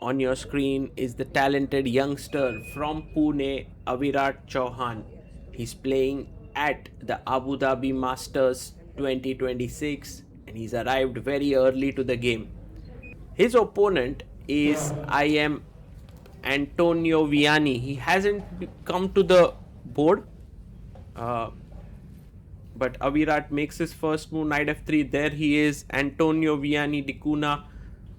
On your screen is the talented youngster from Pune, Avirat Chauhan. He's playing at the Abu Dhabi Masters 2026 and he's arrived very early to the game. His opponent is IM Antonio Viani. He hasn't come to the board, uh, but Avirat makes his first move, knight f3. There he is, Antonio Viani Dicuna,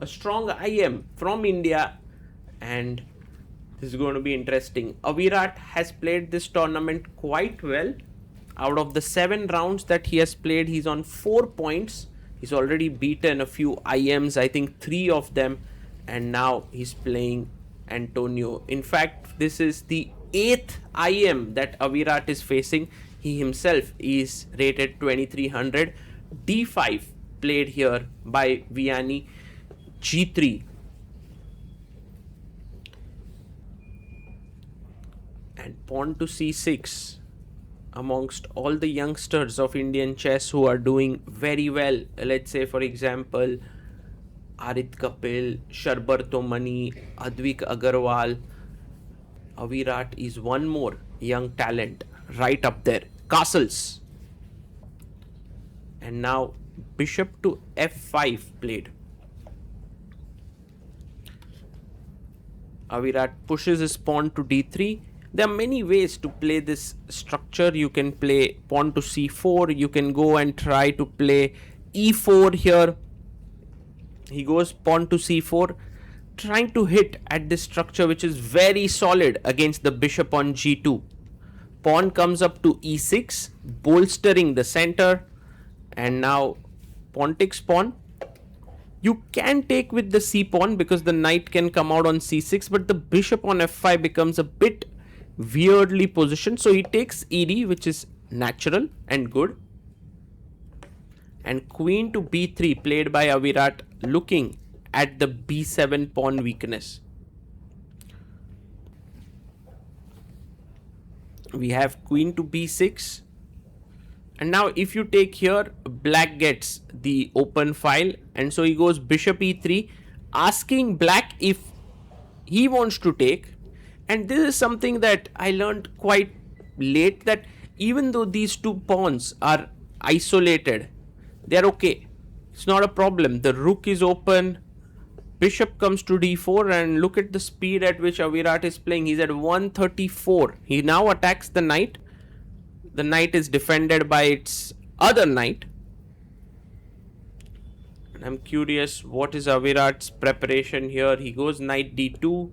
a strong IM from India, and this is going to be interesting. Avirat has played this tournament quite well. Out of the 7 rounds that he has played, he's on 4 points. He's already beaten a few IMs, I think 3 of them, and now he's playing Antonio. In fact, this is the 8th IM that Avirat is facing. He himself is rated 2300. D5 played here by Viani. G3. And pawn to c6. Amongst all the youngsters of Indian chess who are doing very well, let's say for example Arit Kapil, Sharbarto Mani, Advik Agarwal, Avirat is one more young talent right up there. Castles. And now bishop to f5 played. Avirat pushes his pawn to d3. There are many ways to play this structure. You can play pawn to c4. You can go and try to play e4 here. He goes pawn to c4, trying to hit at this structure which is very solid against the bishop on g2. Pawn comes up to e6, bolstering the center. And now pawn takes pawn. You can take with the c pawn because the knight can come out on c6, but the bishop on f5 becomes a bit weirdly positioned. So he takes ed, which is natural and good. And queen to b3 played by Avirat, looking at the b7 pawn weakness. We have queen to b6. And now if you take here, black gets the open file, and so he goes bishop e3, asking black if he wants to take. And this is something that I learned quite late, that even though these two pawns are isolated, they are okay. It's not a problem. The rook is open, bishop comes to d4, and look at the speed at which Avirat is playing. He's at 134. He now attacks the knight. The knight is defended by its other knight. And I'm curious, what is Avirat's preparation here? He goes knight d2.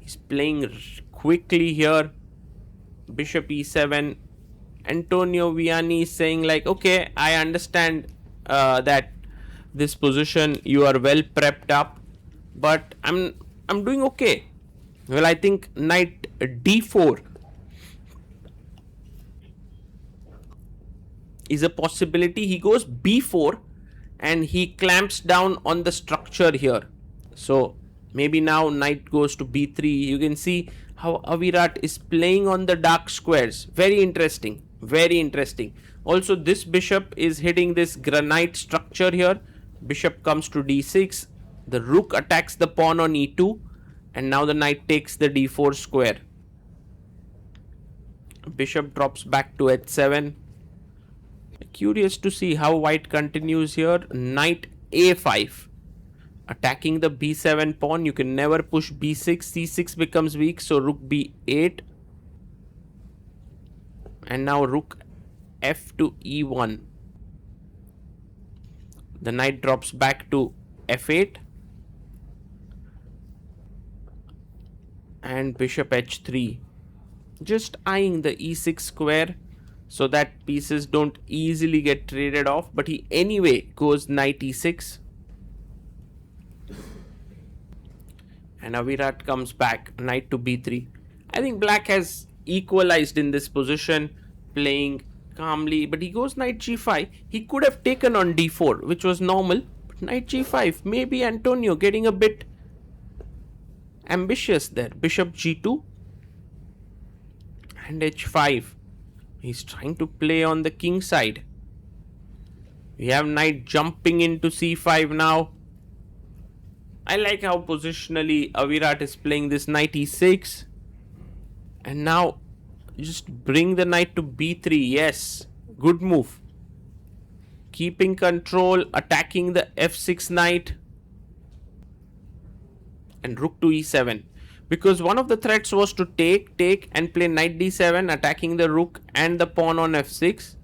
He's playing quickly here. Bishop e7. Antonio Viani is saying like, okay, I understand that this position you are well prepped up, but I'm doing okay. Well, I think knight d4 is a possibility. He goes b4 and he clamps down on the structure here. So maybe now knight goes to b3. You can see how Avirat is playing on the dark squares. Very interesting. Very interesting. Also, this bishop is hitting this granite structure here. Bishop comes to d6. The rook attacks the pawn on e2. And now the knight takes the d4 square. Bishop drops back to h7. Curious to see how white continues here. Knight a5. Attacking the b7 pawn. You can never push b6. c6 becomes weak, so rook b8. And now rook f to e1. The knight drops back to f8. And bishop h3. Just eyeing the e6 square so that pieces don't easily get traded off. But he anyway goes knight e6. And Avirat comes back, knight to b3. I think black has equalized in this position, playing calmly, but he goes knight g5. He could have taken on d4, which was normal, but knight g5, maybe Antonio getting a bit ambitious there. Bishop g2 and h5. He's trying to play on the king side. We have knight jumping into c5 now. I like how positionally Avirat is playing this knight e6. And now just bring the knight to b3. Yes, good move. Keeping control, attacking the f6 knight. And rook to e7. Because one of the threats was to take and play knight d7, attacking the rook and the pawn on f6.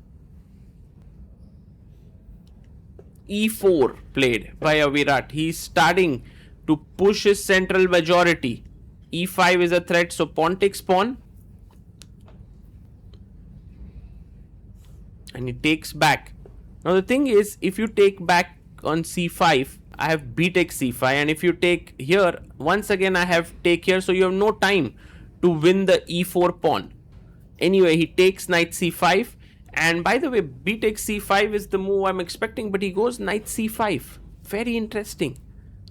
e4 played by Avirat. He's starting to push his central majority. e5 is a threat, so pawn takes pawn. And he takes back. Now the thing is, if you take back on c5, I have b takes c5, and if you take here, once again I have take here, so you have no time to win the e4 pawn. Anyway, he takes knight c5, and by the way, b takes c5 is the move I'm expecting, but he goes knight c5. Very interesting.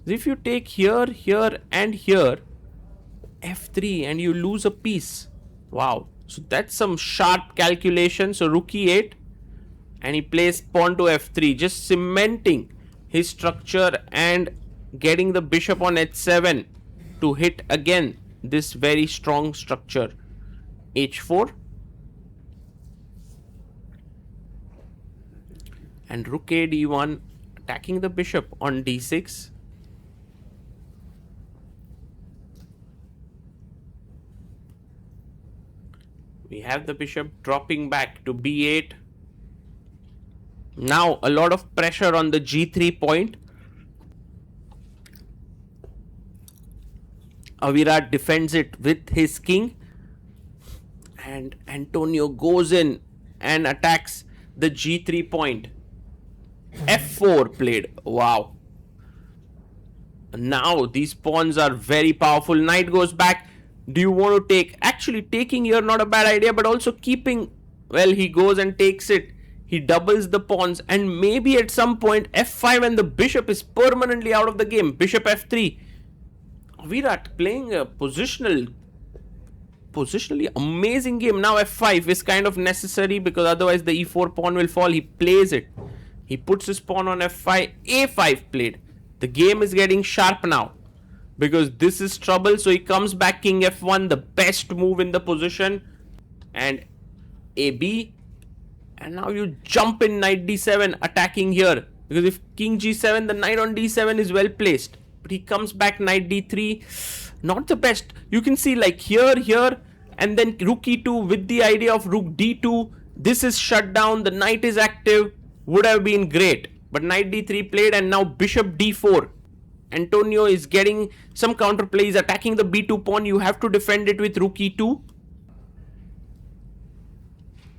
If you take here, here, and here, f3, and you lose a piece. Wow. So that's some sharp calculation. So rook e8, and he plays pawn to f3, just cementing his structure and getting the bishop on h7 to hit again this very strong structure. h4, and rook a d1, attacking the bishop on d6. We have the bishop dropping back to b8. Now a lot of pressure on the g3 point. Avirat defends it with his king, and Antonio goes in and attacks the g3 point. f4 played. Wow. Now these pawns are very powerful. Knight goes back. Do you want to take? Actually, taking here not a bad idea, but also keeping. Well, he goes and takes it. He doubles the pawns, and maybe at some point f5 and the bishop is permanently out of the game. Bishop f3. Avirat playing a positionally amazing game. Now f5 is kind of necessary because otherwise the e4 pawn will fall. He plays it. He puts his pawn on f5. a5 played. The game is getting sharp now because this is trouble. So he comes back king f1, the best move in the position, and ab. And now you jump in knight d7, attacking here. Because if king g7, the knight on d7 is well placed. But he comes back knight d3. Not the best. You can see like here, and then rook e2 with the idea of rook d2. This is shut down. The knight is active. Would have been great. But knight d3 played, and now bishop d4. Antonio is getting some counterplay. He's attacking the b2 pawn. You have to defend it with rook e2.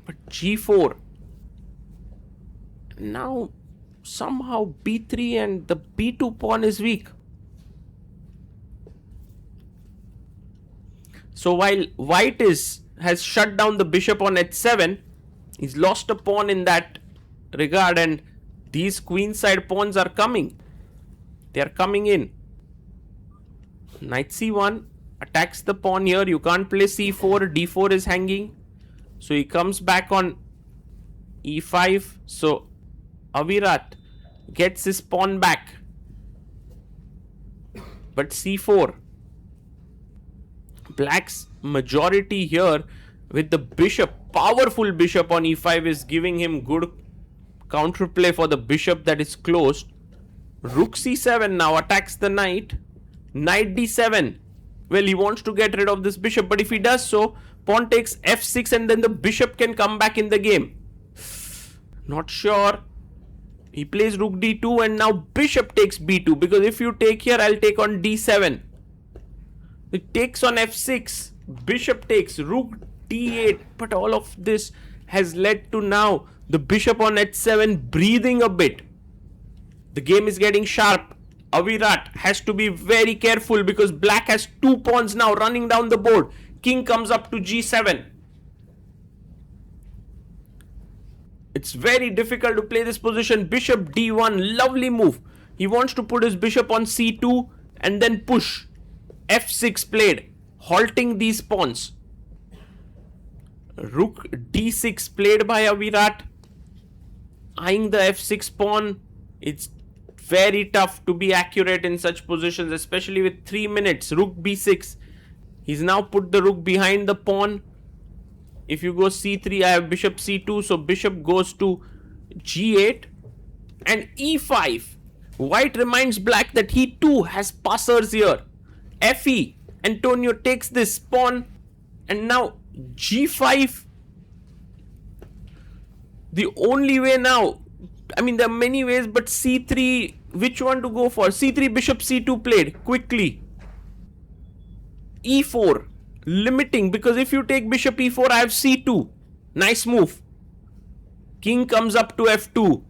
But g4. Now somehow b3 and the b2 pawn is weak. So while white has shut down the bishop on h7, he's lost a pawn in that regard, and these queenside pawns are coming. They are coming in. Knight c1 attacks the pawn here. You can't play c4. d4 is hanging. So he comes back on e5. So Avirat gets his pawn back. But c4. Black's majority here with the bishop, powerful bishop on e5 is giving him good counterplay for the bishop that is closed. Rook c7 now attacks the knight. Knight d7. Well, he wants to get rid of this bishop, but if he does so, pawn takes f6 and then the bishop can come back in the game. Not sure. He plays rook d2 and now bishop takes b2, because if you take here, I'll take on d7. It takes on f6. Bishop takes rook d8. But all of this has led to now the bishop on h7 breathing a bit. The game is getting sharp. Avirat has to be very careful because black has two pawns now running down the board. King comes up to g7. It's very difficult to play this position. Bishop d1, lovely move. He wants to put his bishop on c2 and then push. f6 played, halting these pawns. Rook d6 played by Avirat, eyeing the f6 pawn. It's very tough to be accurate in such positions, especially with 3 minutes. Rook b6. He's now put the rook behind the pawn. If you go c3, I have bishop c2, so bishop goes to g8 and e5. White reminds black that he too has passers here. fe. Antonio takes this pawn, and now g5. The only way now, I mean, there are many ways, but c3, which one to go for? c3, bishop c2 played quickly. e4, limiting, because if you take bishop e4, I have c2. Nice move. King comes up to f2.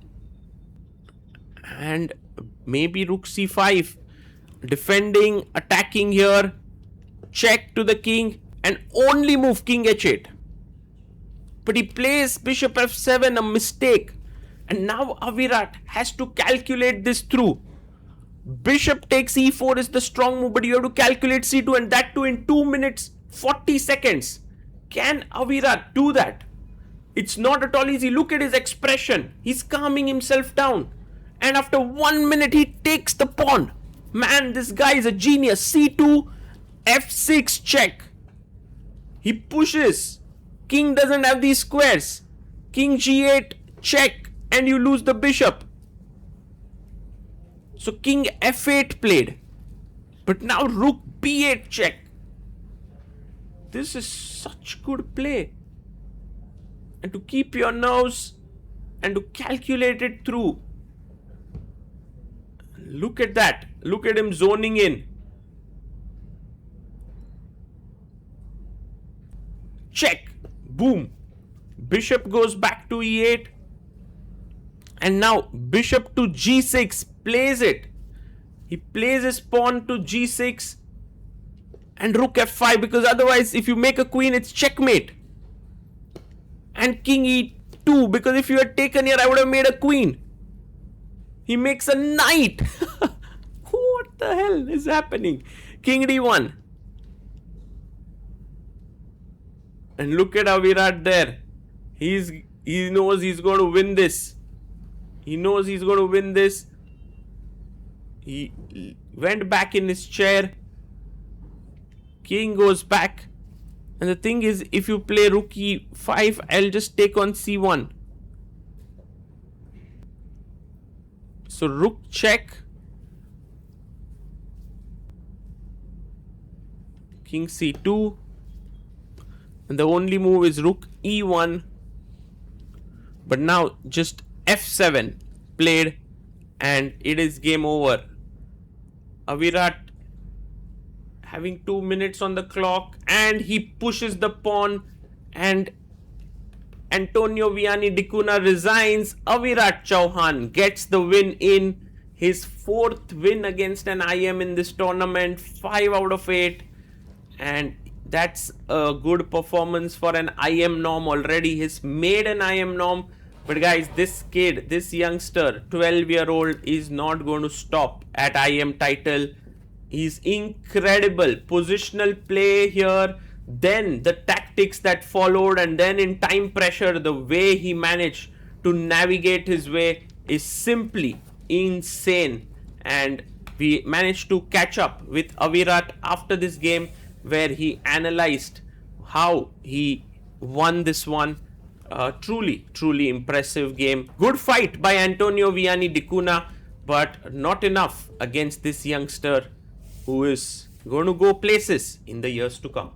And maybe rook c5. Defending, attacking here. Check to the king, and only move king h8. But he plays bishop f7, a mistake. And now Avirat has to calculate this through. Bishop takes e4 is the strong move, but you have to calculate c2, and that too in 2 minutes 40 seconds. Can Avirat do that? It's not at all easy. Look at his expression. He's calming himself down. And after 1 minute, he takes the pawn. Man, this guy is a genius. c2, f6 check. He pushes. King doesn't have these squares. King g8 check, and you lose the bishop. So king f8 played. But now rook b8 check. This is such good play. And to keep your nerves and to calculate it through. Look at that. Look at him zoning in. Check. Boom. Bishop goes back to e8. And now bishop to g6. Plays it. He plays his pawn to g6. And rook f5. Because otherwise, if you make a queen, it's checkmate. And king e2. Because if you had taken here, I would have made a queen. He makes a knight. What the hell is happening? King d1. And look at Avirat there. He knows he's going to win this. He knows he's going to win this. He went back in his chair. King goes back. And the thing is, if you play rook e5, I'll just take on c1. So rook check. King c2. And the only move is rook e1. But now just f7 played, and it is game over. Avirat having 2 minutes on the clock, and he pushes the pawn, and Antonio Viani Dicuna resigns. Avirat Chauhan gets the win in his 4th win against an IM in this tournament, 5 out of 8, and that's a good performance for an IM norm already. He's made an IM norm. But guys, this kid, this youngster, 12-year-old, is not going to stop at IM title. He's incredible. Positional play here. Then the tactics that followed, and then in time pressure, the way he managed to navigate his way is simply insane. And we managed to catch up with Avirat after this game, where he analyzed how he won this one. Truly impressive game. Good fight by Antonio Viani Dicuna, but not enough against this youngster who is going to go places in the years to come.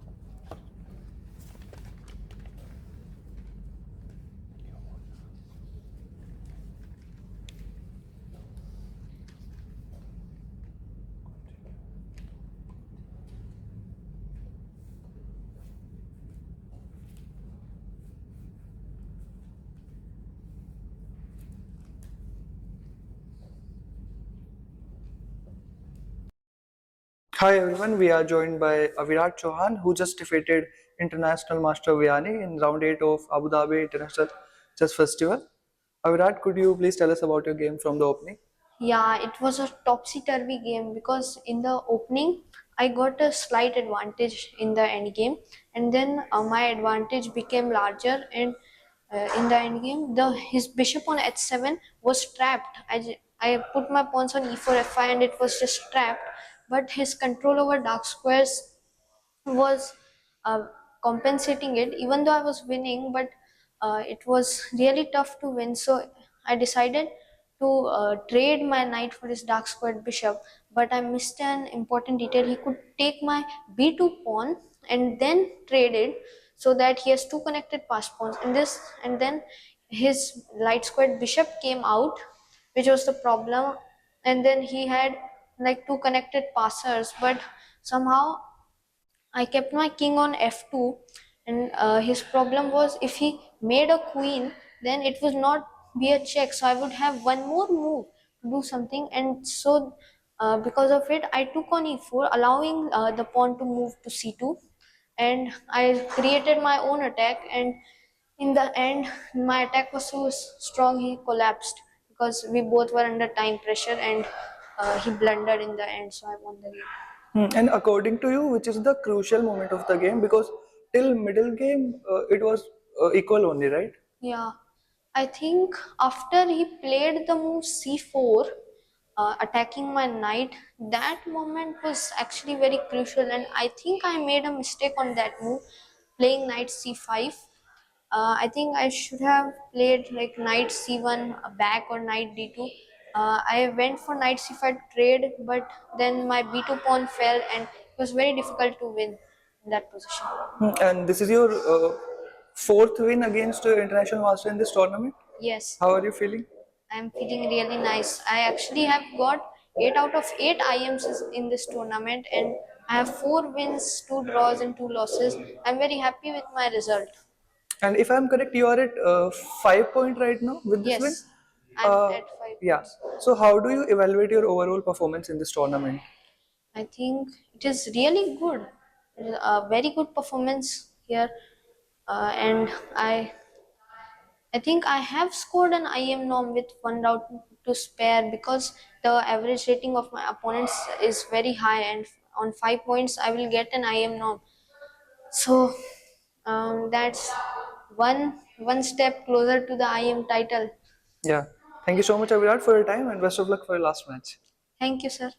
Hi everyone, we are joined by Avirat Chauhan, who just defeated International Master Viani in round 8 of Abu Dhabi International Chess Festival. Avirat, could you please tell us about your game from the opening? Yeah, it was a topsy-turvy game because in the opening I got a slight advantage in the end game, and then my advantage became larger, and in the end game his bishop on h7 was trapped. I put my pawns on e4 f5 and it was just trapped. But his control over dark squares was compensating it, even though I was winning. But it was really tough to win, so I decided to trade my knight for his dark squared bishop. But I missed an important detail. He could take my b2 pawn and then trade it, so that he has two connected pass pawns in this, and then his light squared bishop came out, which was the problem. And then he had like two connected passers, but somehow I kept my king on f2, and his problem was if he made a queen, then it would not be a check. So I would have one more move to do something, and so because of it, I took on e4, allowing the pawn to move to c2, and I created my own attack. And in the end, my attack was so strong he collapsed because we both were under time pressure, and he blundered in the end. So I won the game. And according to you, which is the crucial moment of the game? Because till middle game, it was equal only, right? Yeah, I think after he played the move c4, attacking my knight, that moment was actually very crucial, and I think I made a mistake on that move, playing knight c5. I think I should have played like knight c1 back or knight d2. I went for knight c5 trade, but then my b2 pawn fell, and it was very difficult to win in that position. And this is your fourth win against international master in this tournament. Yes. How are you feeling? I'm feeling really nice. I actually have got 8 out of 8 IMs in this tournament, and I have 4 wins, 2 draws, and 2 losses. I'm very happy with my result. And if I'm correct, you are at 5 point right now with this win. Yes, I'm Uh, at 5 yeah. points. So how do you evaluate your overall performance in this tournament? I think it is really good. It is a very good performance here, and I think I have scored an IM norm with one round to spare, because the average rating of my opponents is very high, and on 5 points I will get an IM norm. So that's one step closer to the IM title. Yeah. Thank you so much, Avirat, for your time, and best of luck for your last match. Thank you, sir.